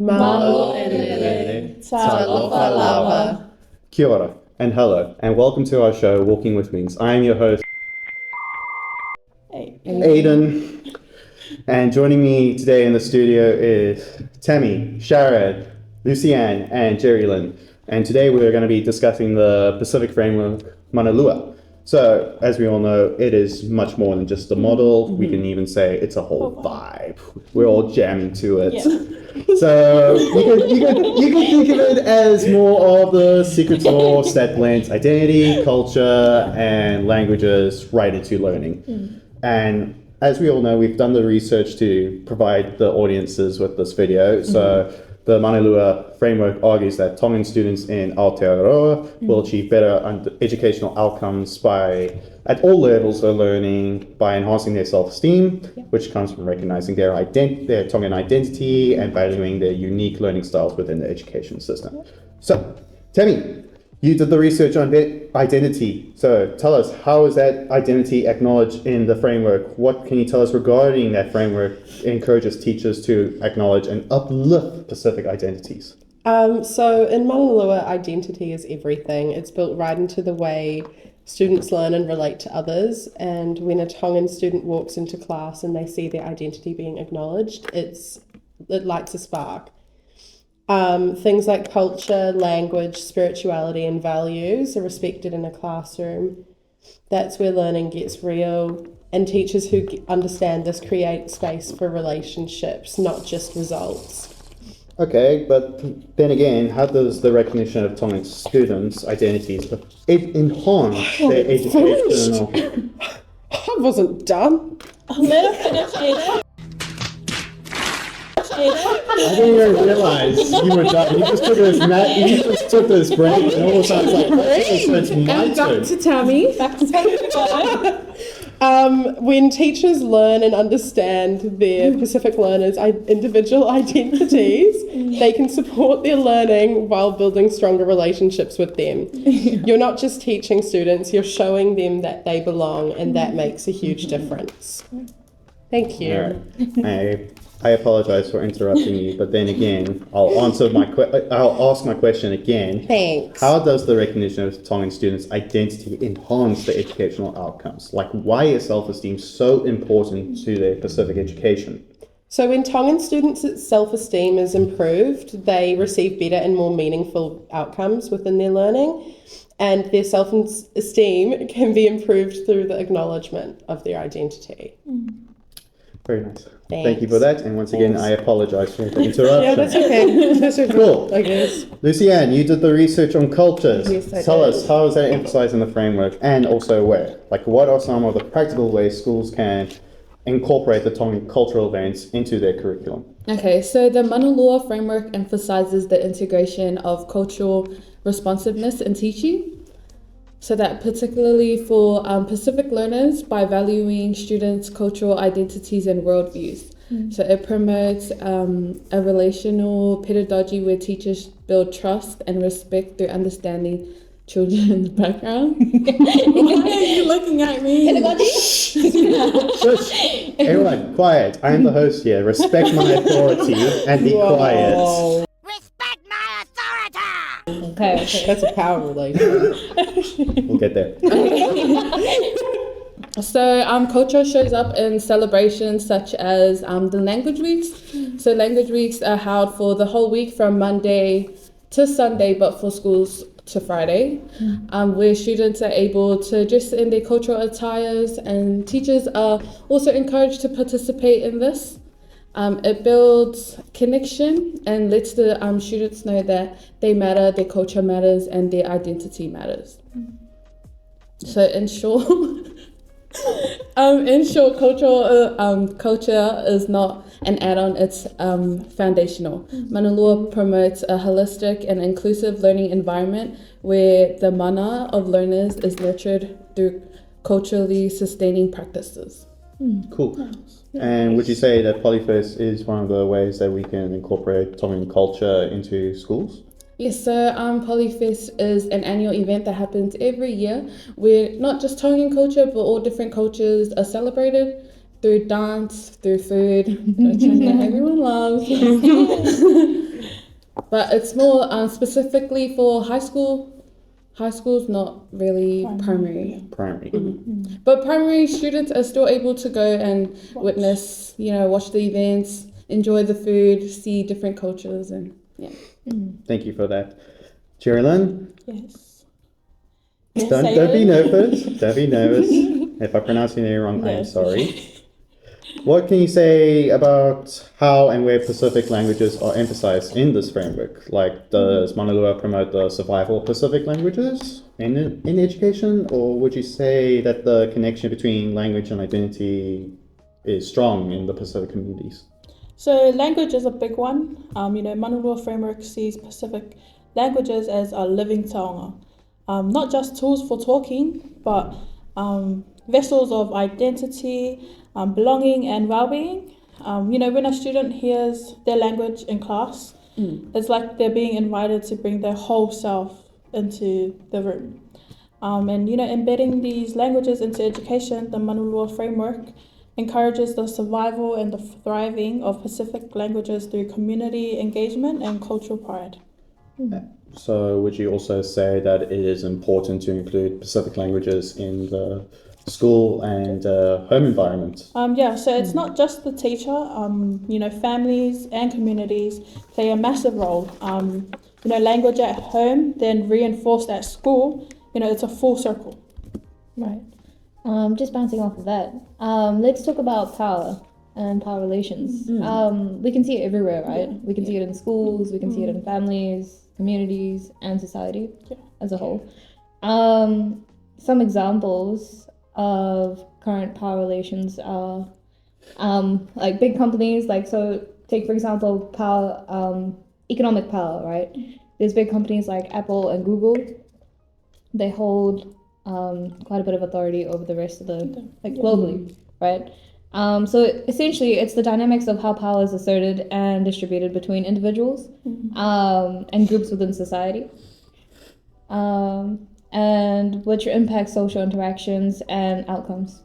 Malo elele, talofa lava. Kia ora, and hello, and welcome to our show, Walking with Wings. I am your host, Aiden, and joining me today in the studio is Tammy, Sharad, Lucianne, and Jerry Lynn. And today we're going to be discussing the Pacific Framework Manulua. So, as we all know, it is much more than just a model. We can even say it's a whole vibe. We're all jamming to it. Yeah. So, you can think of it as more of the secret sauce that blends identity, culture, and languages right into learning. And as we all know, we've done the research to provide the audiences with this video. So, the Manulua framework argues that Tongan students in Aotearoa will achieve better educational outcomes at all levels of learning by enhancing their self-esteem, which comes from recognizing their Tongan identity and valuing their unique learning styles within the education system. So, Tammy, you did the research on identity. So tell us, how is that identity acknowledged in the framework? What can you tell us regarding that framework encourages teachers to acknowledge and uplift Pacific identities? So in Manulua, identity is everything. It's built right into the way students learn and relate to others. And when a Tongan student walks into class and they see their identity being acknowledged, it lights a spark. Things like culture, language, spirituality, and values are respected in a classroom. That's where learning gets real, and teachers who understand this create space for relationships, not just results. Okay, but then again, how does the recognition of Tongan students' identities enhance their educational... I wasn't done. Let her finish, Ada. I didn't even realize you were done. You just took this break, and all of a sudden it's like, okay, so it's my turn. Back to Tammy. When teachers learn and understand their Pacific learners' individual identities, they can support their learning while building stronger relationships with them. You're not just teaching students, you're showing them that they belong, and that makes a huge difference. Thank you. Right. I apologize for interrupting you, but then again, I'll ask my question again. Thanks. How does the recognition of Tongan students' identity enhance their educational outcomes? Like, why is self-esteem so important to their Pacific education? So when Tongan students' self-esteem is improved, they receive better and more meaningful outcomes within their learning, and their self-esteem can be improved through the acknowledgement of their identity. Very nice. Thanks. Thank you for that. And once again, I apologize for the interruption. Yeah, that's okay. That's okay. Cool. I guess. Lucianne, you did the research on cultures. Yes, I Tell did. us, how is that emphasized in the framework, and also where? Like, what are some of the practical ways schools can incorporate the Tongan cultural events into their curriculum? Okay, so the Manulua framework emphasizes the integration of cultural responsiveness in teaching. So that particularly for Pacific learners by valuing students' cultural identities and worldviews. So it promotes a relational pedagogy where teachers build trust and respect through understanding children's background. Why are you looking at me? Shush! Everyone, quiet. I am the host here. Respect my authority and be quiet. Okay, that's a power relationship. We'll get there. So culture shows up in celebrations such as the language weeks. So language weeks are held for the whole week from Monday to Sunday, but for schools to Friday, where students are able to dress in their cultural attires, and teachers are also encouraged to participate in this. It builds connection and lets the students know that they matter, their culture matters, and their identity matters. So in short, culture is not an add-on, it's foundational. Manulua promotes a holistic and inclusive learning environment where the mana of learners is nurtured through culturally sustaining practices. Cool. And would you say that Polyfest is one of the ways that we can incorporate Tongan culture into schools? Yes, so Polyfest is an annual event that happens every year where not just Tongan culture, but all different cultures are celebrated through dance, through food, which I know everyone loves. but it's more specifically for high school. High school's not really primary. Primary. But primary students are still able to go and witness, watch the events, enjoy the food, see different cultures, and yeah. Thank you for that. Jerilyn, Yes. don't be nervous. Don't be nervous. If I pronounce your name wrong, I'm Yes. sorry. What can you say about how and where Pacific languages are emphasized in this framework? Like, does Manulua promote the survival of Pacific languages in education, or would you say that the connection between language and identity is strong in the Pacific communities? So language is a big one. Manulua framework sees Pacific languages as a living taonga. Not just tools for talking, but vessels of identity, belonging and well-being. When a student hears their language in class, it's like they're being invited to bring their whole self into the room. Embedding these languages into education, the Manulua framework encourages the survival and the thriving of Pacific languages through community engagement and cultural pride. So would you also say that it is important to include Pacific languages in the school and home environment? So it's not just the teacher, families and communities play a massive role. Language at home, then reinforced at school, it's a full circle. Right. Just bouncing off of that, let's talk about power and power relations. We can see it everywhere, right? We can see it in schools, we can see it in families, communities, and society as a whole. Some examples of current power relations are like big companies, take for example power, economic power, right? There's big companies like Apple and Google. They hold quite a bit of authority over the rest of the, globally, right? So essentially it's the dynamics of how power is asserted and distributed between individuals and groups within society, and which impacts social interactions and outcomes.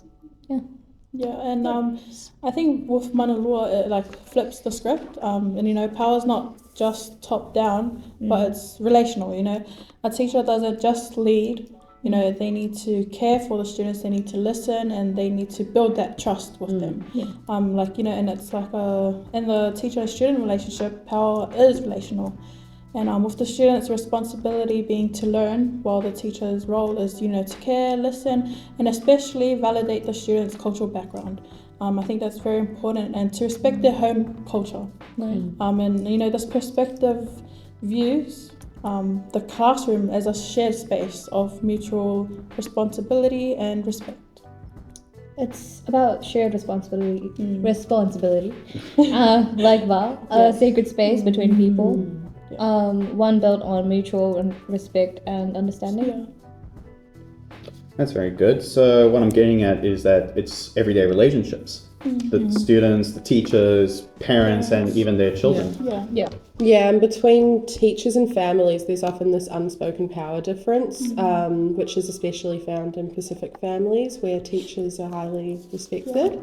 I think with Manulua it flips the script, power is not just top down, but it's relational. A teacher doesn't just lead. They need to care for the students, they need to listen, and they need to build that trust with them. And it's in the teacher and student relationship, power is relational. And with the student's responsibility being to learn, while the teacher's role is, to care, listen, and especially validate the student's cultural background. I think that's very important, and to respect their home culture. This perspective views the classroom as a shared space of mutual responsibility and respect. It's about shared responsibility, like Val, a sacred space between people, one built on mutual respect and understanding. That's very good. So what I'm getting at is that it's everyday relationships. The students, the teachers, parents, and even their children. Yeah, and between teachers and families, there's often this unspoken power difference, which is especially found in Pacific families where teachers are highly respected.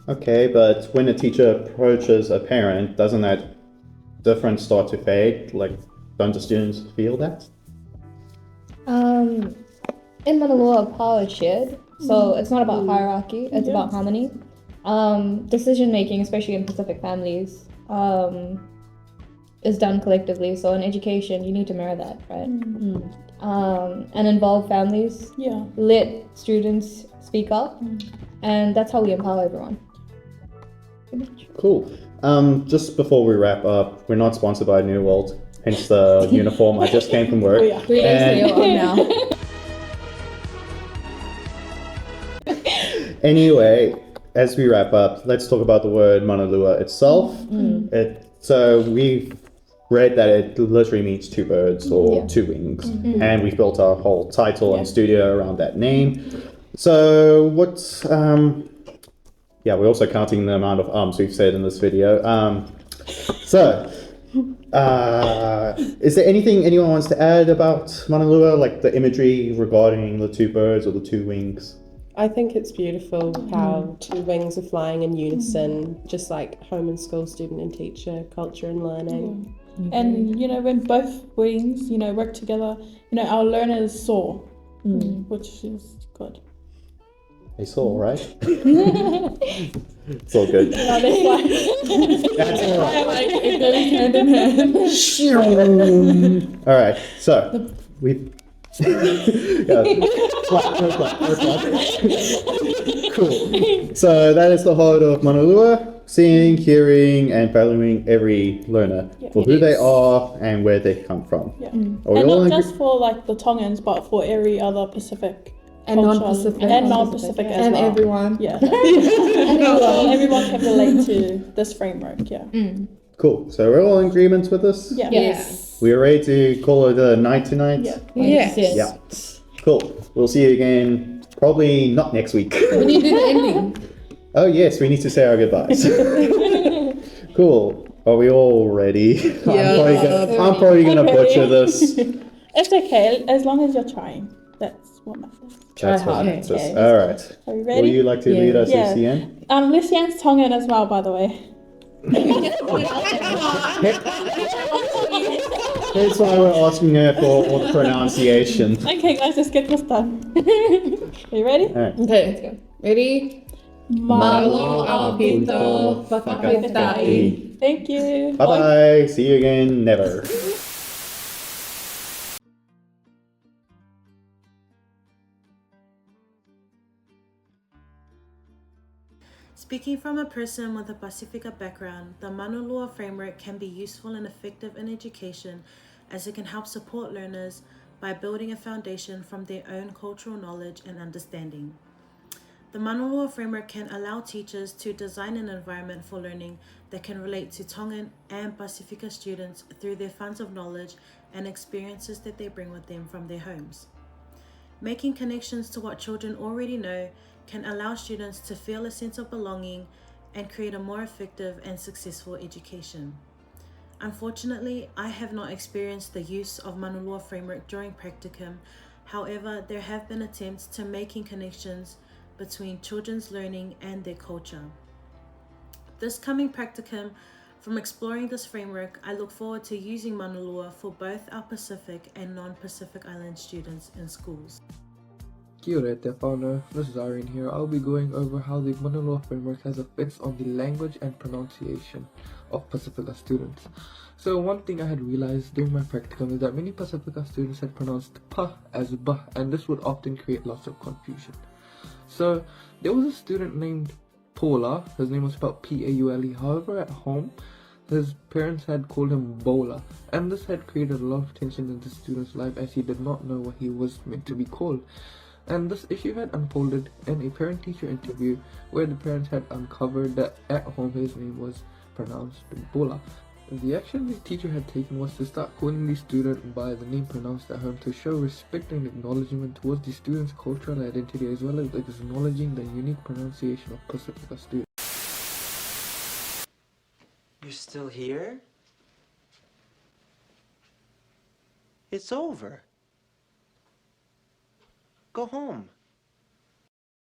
Okay, but when a teacher approaches a parent, doesn't that difference start to fade? Don't the students feel that? In Manulua, power is shared, so it's not about hierarchy, it's about harmony. Decision making, especially in Pacific families, is done collectively. So in education, you need to mirror that, right? And involve families. Let students speak up, and that's how we empower everyone. Cool. Just before we wrap up, we're not sponsored by New World, hence the uniform. I just came from work. 3 days on now. Anyway, as we wrap up, let's talk about the word Manulua itself. So we've read that it literally means two birds or two wings, and we've built our whole title and studio around that name. So what's we're also counting the amount of we've said in this video. Is there anything anyone wants to add about Manulua, like the imagery regarding the two birds or the two wings? I think it's beautiful how two wings are flying in unison, just like home and school, student and teacher, culture and learning. And when both wings work together, our learners soar, which is good. They saw, right? It's all good. That's why. That's all right. Like it goes hand in hand. All right, so we. Yeah, clap. Cool. So that is the heart of Manulua: seeing, hearing, and valuing every learner for who they are and where they come from. Yeah. Are we And all not agree- just for like the Tongans, but for every other Pacific And culture. non-Pacific. And non-Pacific as And well. everyone. Yeah. Everyone can relate to this framework. Yeah. Cool. So we're all in agreement with this? Yeah. Yes. We are ready to call it a night tonight? Yeah. Yes. Yeah. Cool. We'll see you again, probably not next week. We need to do the ending. Oh, yes, we need to say our goodbyes. Cool. Are we all ready? I'm probably gonna butcher this. It's okay, as long as you're trying. That's what matters. That's what hard. matters. Okay. All right. Are you Would ready? you like to lead us, Yeah. Lucienne? Lucienne's Tongan as well, by the way. That's why we're asking her for all the pronunciation. Okay, guys, let's get this done. Are you ready? All right. Okay, let's go. Ready? Malo Alpito Whakapetai. Thank you. Bye bye. See you again. Never. Speaking from a person with a Pacifica background, the Manulua framework can be useful and effective in education as it can help support learners by building a foundation from their own cultural knowledge and understanding. The Manulua framework can allow teachers to design an environment for learning that can relate to Tongan and Pacifica students through their funds of knowledge and experiences that they bring with them from their homes. Making connections to what children already know can allow students to feel a sense of belonging and create a more effective and successful education. Unfortunately, I have not experienced the use of Manulua framework during practicum. However, there have been attempts to making connections between children's learning and their culture. This coming practicum, from exploring this framework, I look forward to using Manulua for both our Pacific and non-Pacific Island students in schools. Kia ora te whānau, this is Irene here. I'll be going over how the Manulua framework has effects on the language and pronunciation of Pacifica students. So one thing I had realized during my practicum is that many Pacifica students had pronounced pa as ba, and this would often create lots of confusion. So there was a student named Paula, his name was spelled P-A-U-L-E. However, at home, his parents had called him Bola, and this had created a lot of tension in the student's life as he did not know what he was meant to be called. And this issue had unfolded in a parent-teacher interview where the parents had uncovered that at home his name was pronounced Bola. The action the teacher had taken was to start calling the student by the name pronounced at home to show respect and acknowledgement towards the student's cultural identity as well as acknowledging the unique pronunciation of Pacifica students. You're still here? It's over. Go home.